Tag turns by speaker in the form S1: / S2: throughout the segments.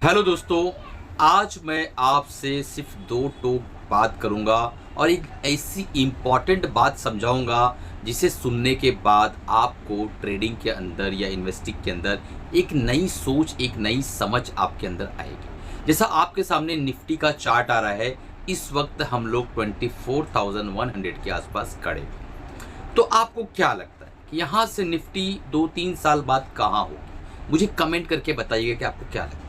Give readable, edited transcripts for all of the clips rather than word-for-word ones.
S1: Hello दोस्तों, आज मैं आपसे सिर्फ दो टोक बात करूंगा और एक ऐसी इम्पॉर्टेंट बात समझाऊंगा जिसे सुनने के बाद आपको ट्रेडिंग के अंदर या इन्वेस्टिंग के अंदर एक नई सोच, एक नई समझ आपके अंदर आएगी। जैसा आपके सामने निफ्टी का चार्ट आ रहा है, इस वक्त हम लोग 24,100 के आसपास खड़े हैं। तो आपको क्या लगता है कि यहाँ से निफ्टी 2-3 साल बाद कहाँ होगी? मुझे कमेंट करके बताइएगा कि आपको क्या लगता है।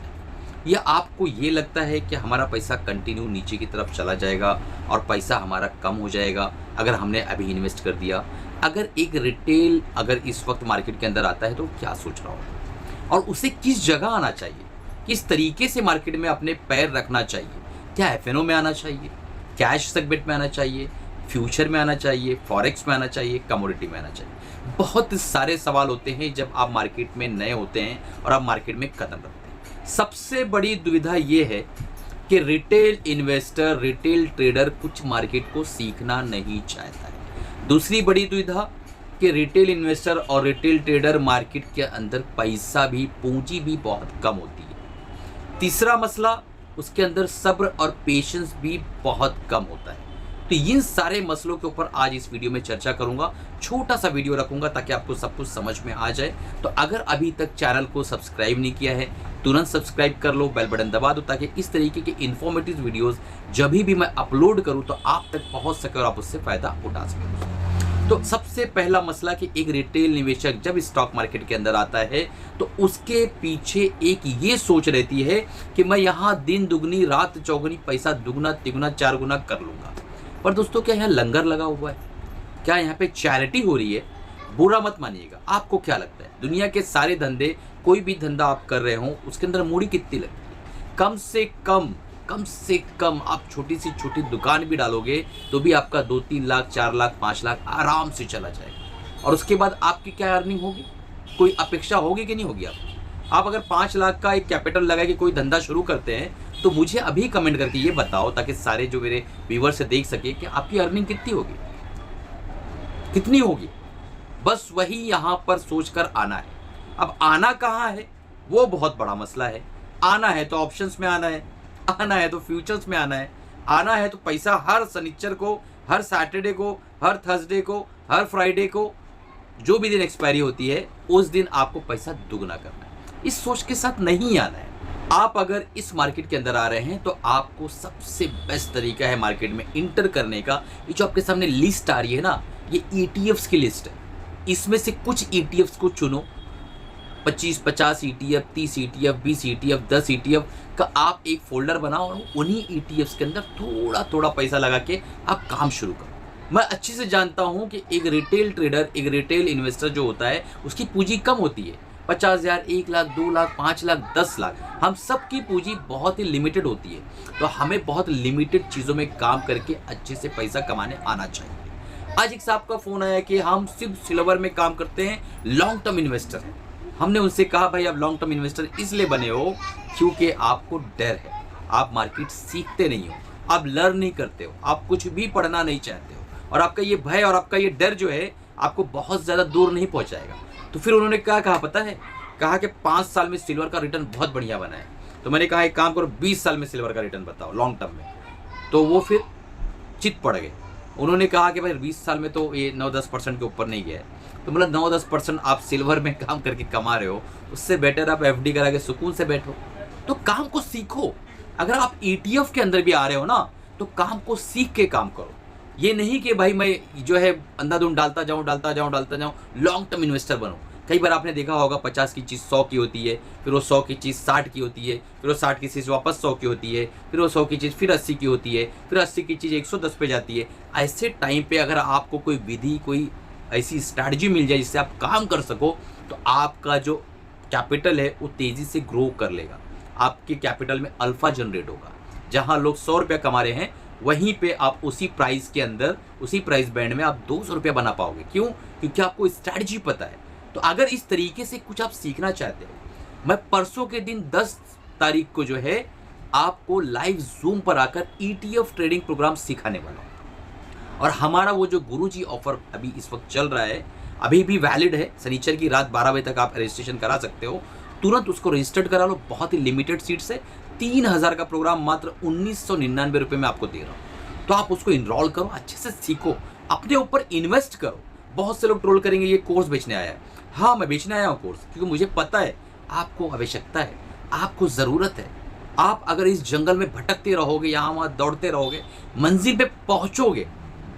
S1: या आपको ये लगता है कि हमारा पैसा कंटिन्यू नीचे की तरफ चला जाएगा और पैसा हमारा कम हो जाएगा अगर हमने अभी इन्वेस्ट कर दिया? अगर एक रिटेल अगर इस वक्त मार्केट के अंदर आता है तो क्या सोच रहा होगा और उसे किस जगह आना चाहिए, किस तरीके से मार्केट में अपने पैर रखना चाहिए? क्या एफएनओ में आना चाहिए, कैश सेगमेंट में आना चाहिए, फ्यूचर में आना चाहिए, फॉरेक्स में आना चाहिए, कमोडिटी में आना चाहिए? बहुत सारे सवाल होते हैं जब आप मार्केट में नए होते हैं और आप मार्केट में कदम रखते हैं। सबसे बड़ी दुविधा ये है कि रिटेल इन्वेस्टर, रिटेल ट्रेडर कुछ मार्केट को सीखना नहीं चाहता है। दूसरी बड़ी दुविधा कि रिटेल इन्वेस्टर और रिटेल ट्रेडर मार्केट के अंदर पैसा भी, पूंजी भी बहुत कम होती है। तीसरा मसला, उसके अंदर सब्र और पेशेंस भी बहुत कम होता है। तो इन सारे मसलों के ऊपर आज इस वीडियो में चर्चा करूंगा। छोटा सा वीडियो रखूंगा ताकि आपको सब कुछ समझ में आ जाए। तो अगर अभी तक चैनल को सब्सक्राइब नहीं किया है, तुरंत सब्सक्राइब कर लो, बेल बटन दबा दो ताकि इस तरीके के इन्फॉर्मेटिव वीडियोस जब भी मैं अपलोड करूं तो आप तक पहुंच सके और आप उससे फायदा उठा सकें। तो सबसे पहला मसला कि एक रिटेल निवेशक जब स्टॉक मार्केट के अंदर आता है तो उसके पीछे एक ये सोच रहती है कि मैं यहाँ दिन दुगनी रात चौगुनी पैसा दुगना तिगुना चार गुना कर लूंगा। पर दोस्तों, क्या यहाँ लंगर लगा हुआ है? क्या यहाँ पे चैरिटी हो रही है? बुरा मत मानिएगा। आपको क्या लगता है दुनिया के सारे धंधे, कोई भी धंधा आप कर रहे हो उसके अंदर मूड़ी कितनी लगती है? कम से कम आप छोटी सी छोटी दुकान भी डालोगे तो भी आपका 2-3 लाख, 4 लाख, 5 लाख आराम से चला जाएगा। और उसके बाद आपकी क्या अर्निंग होगी? कोई अपेक्षा होगी कि नहीं होगी? आप अगर 5 लाख का एक कैपिटल लगा के कोई धंधा शुरू करते हैं तो मुझे अभी कमेंट करके ये बताओ ताकि सारे जो मेरे व्यूअर्स से देख सके कि आपकी अर्निंग कितनी होगी, कितनी होगी। बस वही यहाँ पर सोचकर आना है। अब आना कहाँ है वो बहुत बड़ा मसला है। आना है तो ऑप्शंस में आना है, आना है तो फ्यूचर्स में आना है, आना है तो पैसा हर शनिचर को, हर सैटरडे को, हर थर्सडे को, हर फ्राइडे को, जो भी दिन एक्सपायरी होती है उस दिन आपको पैसा दुगना करना है। इस सोच के साथ नहीं आना है। आप अगर इस मार्केट के अंदर आ रहे हैं तो आपको सबसे बेस्ट तरीका है मार्केट में इंटर करने का। ये जो आपके सामने लिस्ट आ रही है ना, ये ETFs की लिस्ट है। इसमें से कुछ ETFs को चुनो, 25-50 ETF, 30 ETF, 20 ETF, 10 ETF का आप एक फोल्डर बनाओ और उन्हीं ETFs के अंदर थोड़ा थोड़ा पैसा लगा के आप काम शुरू करो। मैं अच्छे से जानता हूं कि एक रिटेल ट्रेडर, एक रिटेल इन्वेस्टर जो होता है उसकी पूंजी कम होती है। 50,000, 1 लाख, 2 लाख, 5 लाख, 10 लाख, हम सब की पूंजी बहुत ही लिमिटेड होती है। तो हमें बहुत लिमिटेड चीज़ों में काम करके अच्छे से पैसा कमाने आना चाहिए। आज एक साहब का फ़ोन आया कि हम सिर्फ सिल्वर में काम करते हैं, लॉन्ग टर्म इन्वेस्टर हैं। हमने उनसे कहा भाई आप लॉन्ग टर्म इन्वेस्टर इसलिए बने हो क्योंकि आपको डर है, आप मार्केट सीखते नहीं हो, आप लर्न नहीं करते हो, आप कुछ भी पढ़ना नहीं चाहते हो और आपका ये भय और आपका ये डर जो है आपको बहुत ज़्यादा दूर नहीं पहुँचाएगा। तो फिर उन्होंने क्या कहा पता है? कहा कि 5 साल में सिल्वर का रिटर्न बहुत बढ़िया बना है। तो मैंने कहा एक काम करो, 20 साल में सिल्वर का रिटर्न बताओ लॉन्ग टर्म में। तो वो फिर चित पड़ गए। उन्होंने कहा कि भाई 20 साल में तो ये 9-10% के ऊपर नहीं गया है। तो मतलब 9-10% आप सिल्वर में काम करके कमा रहे हो, उससे बेटर आप FD करा के सुकून से बैठो। तो काम को सीखो। अगर आप ETF के अंदर भी आ रहे हो ना तो काम को सीख के काम करो। ये नहीं कि भाई मैं जो है अंधाधुंध डालता जाऊं, लॉन्ग टर्म इन्वेस्टर बनूं। कई बार आपने देखा होगा 50 की चीज़ 100 की होती है, फिर वो 100 की चीज़ 60 की होती है, फिर वो 60 की चीज़ वापस 100 की होती है, फिर वो 100 की चीज़ फिर 80 की होती है, फिर 80 की चीज़ 110 पे जाती है। ऐसे टाइम पे अगर आपको कोई विधि, कोई ऐसी स्ट्रैटेजी मिल जाए जिससे आप काम कर सको तो आपका जो कैपिटल है वो तेज़ी से ग्रो कर लेगा। आपके कैपिटल में अल्फा जनरेट होगा। जहाँ लोग 100 रुपया कमा रहे हैं वहीं पे आप उसी प्राइस के अंदर, उसी प्राइस बैंड में आप 200 रुपया बना पाओगे। क्यों? क्योंकि आपको स्ट्रैटेजी पता है। तो अगर इस तरीके से कुछ आप सीखना चाहते हो, मैं परसों के दिन 10 तारीख को जो है आपको लाइव जूम पर आकर ETF ट्रेडिंग प्रोग्राम सिखाने वाला हूँ। और हमारा वो जो गुरुजी ऑफर अभी इस वक्त चल रहा है, अभी भी वैलिड है। शनिचर की रात 12 बजे तक आप रजिस्ट्रेशन करा सकते हो। तुरंत उसको रजिस्टर्ड करा लो। बहुत ही लिमिटेड सीट्स है। 3000 का प्रोग्राम मात्र 1999 रुपये में आपको दे रहा हूँ। तो आप उसको इनरोल करो, अच्छे से सीखो, अपने ऊपर इन्वेस्ट करो। बहुत से लोग ट्रोल करेंगे ये कोर्स बेचने आया है। हाँ, मैं बेचने आया हूँ कोर्स, क्योंकि मुझे पता है आपको आवश्यकता है, आपको ज़रूरत है। आप अगर इस जंगल में भटकते रहोगे, यहाँ वहाँ दौड़ते रहोगे, मंजिल पे पहुँचोगे,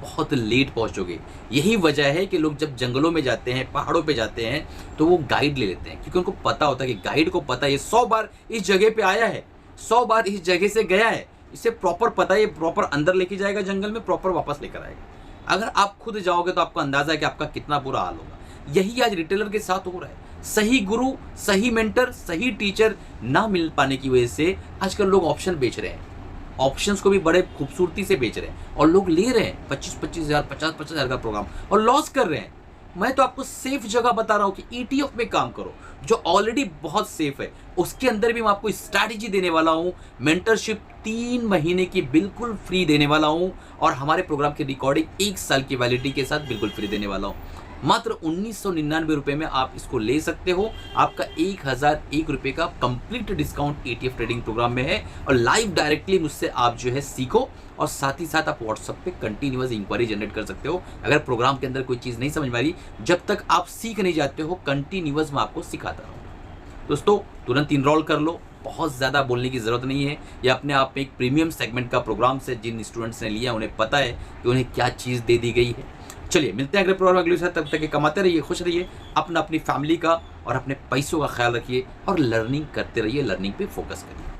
S1: बहुत लेट पहुँचोगे। यही वजह है कि लोग जब जंगलों में जाते हैं, पहाड़ों पे जाते हैं, तो वो गाइड ले लेते हैं, क्योंकि उनको पता होता है कि गाइड को पता है ये 100 बार इस जगह पे आया है, 100 बार इस जगह से गया है, इसे प्रॉपर पता है, ये प्रॉपर अंदर लेके जाएगा जंगल में, प्रॉपर वापस लेकर आएगा। अगर आप खुद जाओगे तो आपको अंदाजा है कि आपका कितना बुरा हाल होगा। यही आज रिटेलर के साथ हो रहा है। सही गुरु, सही मेंटर, सही टीचर ना मिल पाने की वजह से आजकल लोग ऑप्शन बेच रहे हैं। ऑप्शंस को भी बड़े खूबसूरती से बेच रहे हैं और लोग ले रहे हैं 25-25 हज़ार, 50-50 हज़ार का प्रोग्राम और लॉस कर रहे हैं। मैं तो आपको सेफ जगह बता रहा हूँ कि ETF में काम करो, जो ऑलरेडी बहुत सेफ है। उसके अंदर भी मैं आपको स्ट्रैटेजी देने वाला हूँ, मेंटरशिप 3 महीने की बिल्कुल फ्री देने वाला हूँ और हमारे प्रोग्राम की रिकॉर्डिंग 1 साल की वैलिडिटी के साथ बिल्कुल फ्री देने वाला हूँ। मात्र 1999 रुपये में आप इसको ले सकते हो। आपका 1001 रुपये का complete discount ETF trading program में है और लाइव डायरेक्टली मुझसे आप जो है सीखो और साथ ही साथ आप व्हाट्सएप पे कंटिन्यूअस इंक्वायरी जनरेट कर सकते हो। अगर प्रोग्राम के अंदर कोई चीज़ नहीं समझ में आ रही, जब तक आप सीख नहीं जाते हो, कंटिन्यूअस मैं आपको सिखाता रहूँगा। दोस्तों, तुरंत इनरोल कर लो, बहुत ज़्यादा बोलने की ज़रूरत नहीं है। ये अपने आप में एक प्रीमियम सेगमेंट का प्रोग्राम से जिन स्टूडेंट्स ने लिया उन्हें पता है कि उन्हें क्या चीज़ दे दी गई है। चलिए मिलते हैं अगले प्रोग्राम में अगले साथ। तब तक कमाते रहिए, खुश रहिए, अपनी फैमिली का और अपने पैसों का ख्याल रखिए और लर्निंग करते रहिए, लर्निंग पे फोकस करिए।